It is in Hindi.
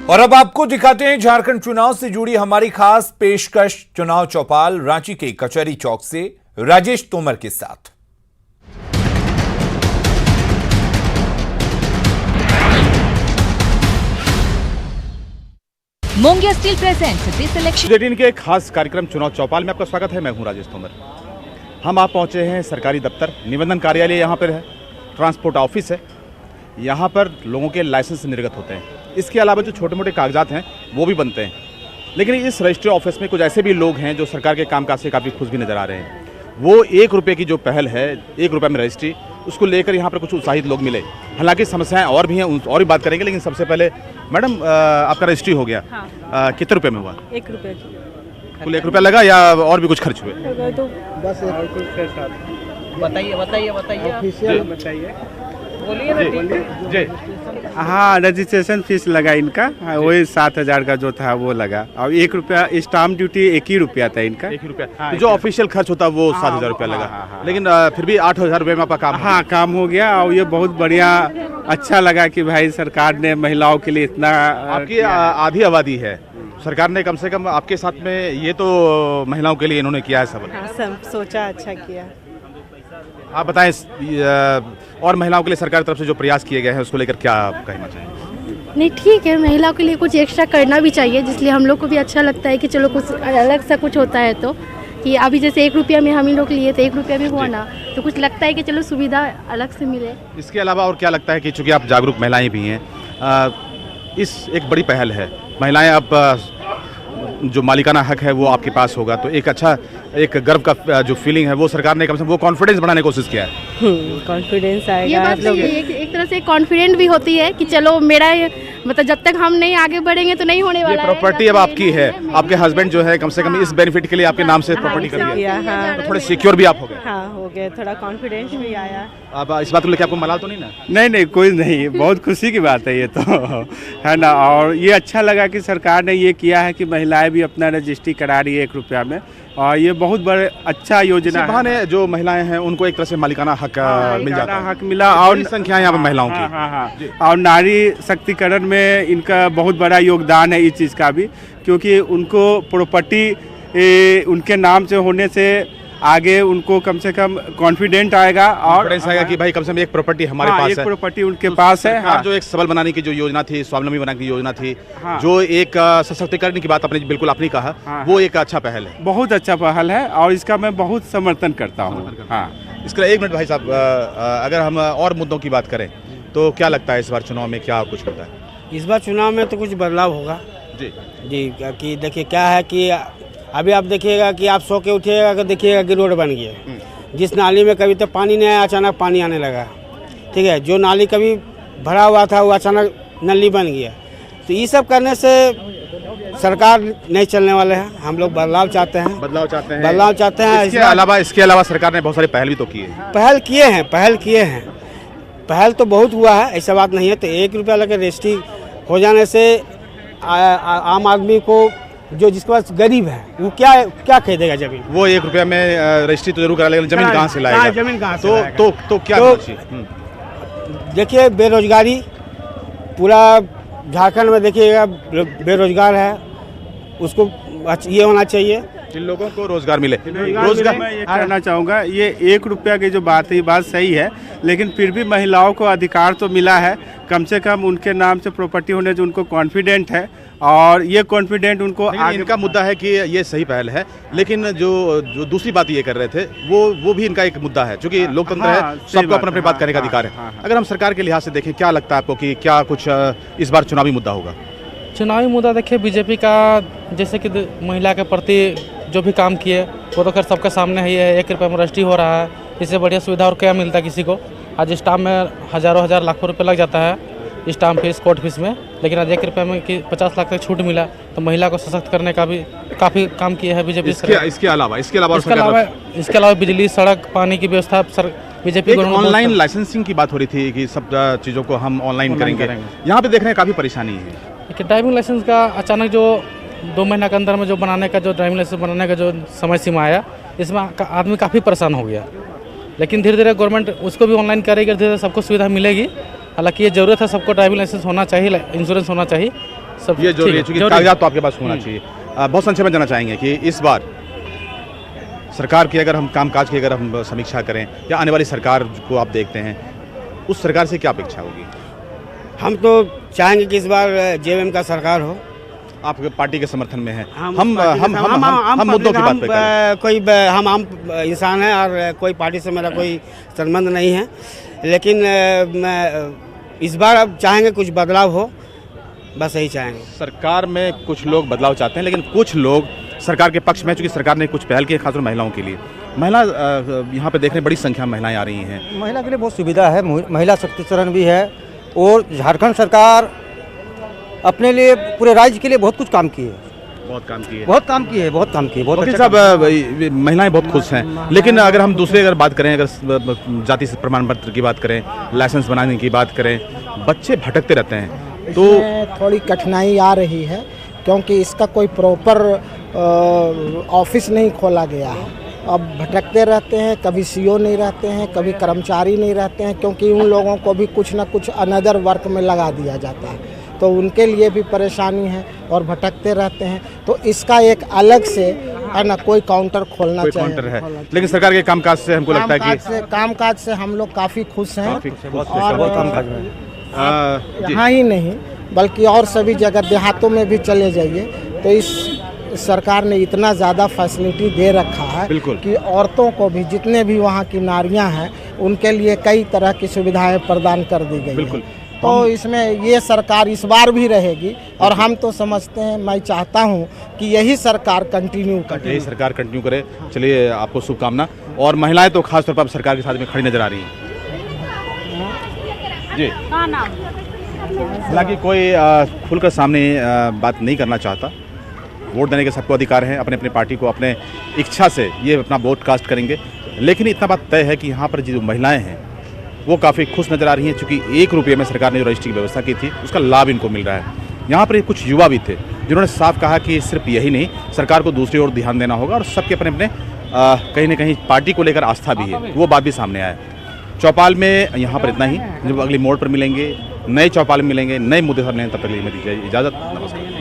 और अब आपको दिखाते हैं झारखंड चुनाव से जुड़ी हमारी खास पेशकश। चुनाव चौपाल रांची के कचहरी चौक से राजेश तोमर के साथ। मुंगिया स्टील प्रेजेंट्स दिस इलेक्शन 18 के खास कार्यक्रम चुनाव चौपाल में आपका स्वागत है। मैं हूं राजेश तोमर। हम आप पहुंचे हैं सरकारी दफ्तर, निबंधन कार्यालय यहाँ पर है, ट्रांसपोर्ट ऑफिस है। यहाँ पर लोगों के लाइसेंस निर्गत होते हैं। इसके अलावा जो छोटे मोटे कागजात हैं वो भी बनते हैं। लेकिन इस रजिस्ट्री ऑफिस में कुछ ऐसे भी लोग हैं जो सरकार के कामकाज से काफ़ी खुश भी नज़र आ रहे हैं। वो 1 रुपये की जो पहल है, 1 रुपये में रजिस्ट्री, उसको लेकर यहाँ पर कुछ उत्साहित लोग मिले। हालांकि समस्याएं और भी हैं, और भी बात करेंगे। लेकिन सबसे पहले मैडम, आपका रजिस्ट्री हो गया। हाँ। कितने रुपये में हुआ? 1 रुपये की। कुल 1 रुपया लगा या और भी कुछ खर्च हुए? तो बस बताइए बोलिए ना। जी। हाँ, रजिस्ट्रेशन फीस लगा इनका। हाँ, वही 7,000 का जो था वो लगा। और 1 रुपया स्टाम्प ड्यूटी 1 ही रुपया था इनका। 1 रुपया। हाँ, तो जो ऑफिशियल खर्च होता है वो 7,000 रुपया लगा। हाँ। लेकिन फिर भी 8,000 रुपये में आपका काम। हाँ, काम हो गया। और ये बहुत बढ़िया, अच्छा लगा कि भाई सरकार ने महिलाओं के लिए इतना आपकी आधी आबादी है, सरकार ने कम से कम आपके साथ में ये तो महिलाओं के लिए इन्होंने किया है सब। हाँ, सब सोचा, अच्छा किया। आप बताएं, और महिलाओं के लिए सरकार की तरफ से जो प्रयास किए गए हैं उसको लेकर क्या आप कहना चाहेंगे? नहीं, ठीक है, महिलाओं के लिए कुछ एक्स्ट्रा करना भी चाहिए, जिसलिए हम लोग को भी अच्छा लगता है कि चलो कुछ अलग सा कुछ होता है। तो कि अभी जैसे 1 रुपया में हम ही लोग लिए थे, 1 रुपया में हुआ ना, तो कुछ लगता है कि चलो सुविधा अलग से मिले। इसके अलावा और क्या लगता है कि चूँकि आप जागरूक महिलाएं भी हैं, इस एक बड़ी पहल है, महिलाएं अब जो मालिकाना हक है वो आपके पास होगा, तो एक अच्छा, एक गर्व का जो फीलिंग है वो सरकार ने कम से कम वो कॉन्फिडेंस बढ़ाने की कोशिश किया है। कॉन्फिडेंस ये आएगा। बात सही है, एक तरह से कॉन्फिडेंट भी होती है कि चलो मेरा मतलब जब तक हम नहीं आगे बढ़ेंगे तो नहीं होने वाला है। प्रॉपर्टी अब आपकी है, आपके हस्बैंड जो है कम से कम इस बेनिफिट के लिए आपके नाम से प्रॉपर्टी कर दिया, हाँ, तो थोड़े सिक्योर भी आप हो गए। हाँ, हो गए, थोड़ा कॉन्फिडेंस भी आया। अब इस बात को लेकर आपको मलाल तो नहीं ना? नहीं, कोई नहीं, बहुत खुशी की बात है ये तो, है ना। और ये अच्छा लगा कि सरकार ने ये किया है कि महिलाएं भी अपना रजिस्ट्री करा रही है 1 रुपया में। और ये बहुत बड़े अच्छा योजना है। बहाने जो महिलाएं हैं उनको एक तरह से मालिकाना हक मिल जाता है। हक मिला। और संख्या यहाँ पर महिलाओं की। हाँ। और नारी शक्तिकरण में इनका बहुत बड़ा योगदान है इस चीज़ का भी, क्योंकि उनको प्रॉपर्टी उनके नाम से होने से आगे उनको कम से कम कॉन्फिडेंट आएगा और आएगा कि भाई कम से कम एक प्रॉपर्टी हमारे पास है, एक प्रॉपर्टी उनके पास है। हाँ। जो एक सबल बनाने की जो योजना थी, स्वावलंबी बनाने की योजना थी, जो एक सशक्तिकरण की बात आपने बिल्कुल आपने कहा, वो एक अच्छा पहल है, बहुत अच्छा पहल है और इसका मैं बहुत समर्थन करता हूँ। हाँ, इसका 1 मिनट भाई साहब, अगर हम और मुद्दों की बात करें तो क्या लगता है इस बार चुनाव में क्या कुछ होता है? इस बार चुनाव में तो कुछ बदलाव होगा जी। कि देखिए क्या है कि अभी आप देखिएगा कि आप सो के उठिएगा कि देखिएगा कि रोड बन गया। जिस नाली में कभी तो पानी नहीं आया, अचानक पानी आने लगा। ठीक है, जो नाली कभी भरा हुआ था वो अचानक नली बन गया। तो ये सब करने से सरकार नहीं चलने वाले हैं। हम लोग बदलाव चाहते हैं। बदलाव चाहते हैं। इसके अलावा सरकार ने बहुत सारी पहल भी तो की है। पहल किए हैं। पहल तो बहुत हुआ है, ऐसा बात नहीं है। तो 1 रुपया लगे रजिस्ट्री हो जाने से आम आदमी को, जो जिसके पास गरीब है, वो क्या खरीदेगा जमीन? वो 1 रुपया में रजिस्ट्री तो जरूर करा लेगा, जमीन कहाँ से लाएगा? जमीन कहाँ से लाएगा? तो क्या देखिए, बेरोजगारी पूरा झारखंड में देखिएगा बेरोजगार है, उसको ये होना चाहिए, जिन लोगों को रोजगार मिले। रोजगार मैं ये कहना चाहूँगा, ये 1 रुपया की जो बात है ये बात सही है, लेकिन फिर भी महिलाओं को अधिकार तो मिला है। कम से कम उनके नाम से प्रॉपर्टी होने से उनको कॉन्फिडेंट है और ये कॉन्फिडेंट उनको आगे। इनका मुद्दा है कि ये सही पहल है, लेकिन जो दूसरी बात ये कर रहे थे वो भी इनका एक मुद्दा है, क्योंकि लोकतंत्र है, सबको अपने बात करने का अधिकार है। अगर हम सरकार के लिहाज से देखें, क्या लगता है आपको कि क्या कुछ इस बार चुनावी मुद्दा होगा? चुनावी मुद्दा देखिए, बीजेपी का जैसे कि महिला के प्रति जो भी काम किए वो तो खैर सबके सामने ही है। 1 रुपये में रजिस्ट्री हो रहा है, इससे बढ़िया सुविधा और क्या मिलता है किसी को? आज स्टाम्प में हज़ारों हजार लाखों रुपए लग जाता है स्टाम्प फीस, कोर्ट फीस में, लेकिन आज 1 रुपये में कि 50 लाख तक छूट मिला। तो महिला को सशक्त करने का भी काफ़ी काम किया है बीजेपी। इसके अलावा बिजली, सड़क, पानी की व्यवस्था बीजेपी को। ऑनलाइन लाइसेंसिंग की बात हो रही थी कि सब चीज़ों को हम ऑनलाइन करेंगे, यहाँ पे देखने में काफ़ी परेशानी है। ड्राइविंग लाइसेंस का अचानक जो 2 महीना के अंदर में जो बनाने का, जो ड्राइविंग लाइसेंस बनाने का जो समय सीमा आया, इसमें आदमी काफ़ी परेशान हो गया। लेकिन धीरे धीरे गवर्नमेंट उसको भी ऑनलाइन करेगी, धीरे धीरे सबको सुविधा मिलेगी। हालांकि ये ज़रूरत है, सबको ड्राइविंग लाइसेंस होना चाहिए, इंश्योरेंस होना चाहिए, सब ये जो ठीक है, चूंकि जरूरी। कागजात तो आपके पास होना चाहिए। बहुत संक्षेप में जानना चाहेंगे कि इस बार सरकार की अगर हम कामकाज की अगर हम समीक्षा करें या आने वाली सरकार को आप देखते हैं, उस सरकार से क्या अपेक्षा होगी? हम तो चाहेंगे कि इस बार जेएमएम का सरकार हो। आप पार्टी के समर्थन में हैं। हम हम मुद्दों की बात पे करें। हम आम इंसान हैं और कोई पार्टी से मेरा कोई संबंध नहीं है, लेकिन मैं इस बार अब चाहेंगे कुछ बदलाव हो, बस यही चाहेंगे। सरकार में कुछ लोग बदलाव चाहते हैं, लेकिन कुछ लोग सरकार के पक्ष में, चूंकि सरकार ने कुछ पहल की है खासतौर महिलाओं के लिए। महिला यहाँ पे देख रहे हैं बड़ी संख्या में महिलाएं आ रही हैं। महिला के लिए बहुत सुविधा है, महिला सशक्तिकरण भी है और झारखंड सरकार अपने लिए पूरे राज्य के लिए बहुत कुछ काम की है। बहुत काम की है। बहुत काम की है, बहुत काम की है, बहुत वकील अच्छा साहब, महिलाएं बहुत खुश हैं, लेकिन अगर हम दूसरे अगर बात करें, अगर जाति प्रमाण पत्र की बात करें, लाइसेंस बनाने की बात करें, बच्चे भटकते रहते हैं, तो थोड़ी कठिनाई आ रही है क्योंकि इसका कोई प्रॉपर ऑफिस नहीं खोला गया है। अब भटकते रहते हैं, कभी सीओ नहीं रहते हैं, कभी कर्मचारी नहीं रहते हैं, क्योंकि उन लोगों को भी कुछ ना कुछ अनदर वर्क में लगा दिया जाता है, तो उनके लिए भी परेशानी है और भटकते रहते हैं। तो इसका एक अलग से है ना कोई काउंटर खोलना चाहिए। काउंटर है, लेकिन सरकार के कामकाज से हमको लगता है कि कामकाज से हम लोग काफ़ी खुश हैं। बहुत कामकाज है। यहाँ ही नहीं बल्कि और सभी जगह देहातों में भी चले जाइए तो इस सरकार ने इतना ज़्यादा फैसिलिटी दे रखा है कि औरतों को भी, जितने भी वहाँ की नारियाँ हैं, उनके लिए कई तरह की सुविधाएं प्रदान कर दी गई हैं। तो इसमें ये सरकार इस बार भी रहेगी और हम तो समझते हैं, मैं चाहता हूँ कि यही सरकार कंटिन्यू करे। यही सरकार कंटिन्यू करे। चलिए, आपको शुभकामना। और महिलाएं तो खासतौर पर सरकार के साथ में खड़ी नजर आ रही हैं जी। हालांकि कोई खुलकर सामने बात नहीं करना चाहता। वोट देने के सबको अधिकार है, अपने अपने पार्टी को अपने इच्छा से ये अपना वोट कास्ट करेंगे। लेकिन इतना बात तय है कि यहाँ पर जो महिलाएं हैं वो काफ़ी खुश नज़र आ रही हैं, चूँकि 1 रुपये में सरकार ने जो रजिस्ट्री की व्यवस्था की थी उसका लाभ इनको मिल रहा है। यहाँ पर कुछ युवा भी थे जिन्होंने साफ कहा कि सिर्फ यही नहीं, सरकार को दूसरी ओर ध्यान देना होगा और सबके अपने अपने कहीं ना कहीं पार्टी को लेकर आस्था भी है, वो बात भी सामने आया। चौपाल में यहाँ पर इतना ही। जब अगली मोड़ पर मिलेंगे, नए चौपाल में मिलेंगे, नए मुद्दे पर मिलेंगे, तब तक के लिए मैं दीजिए इजाज़त। नमस्कार।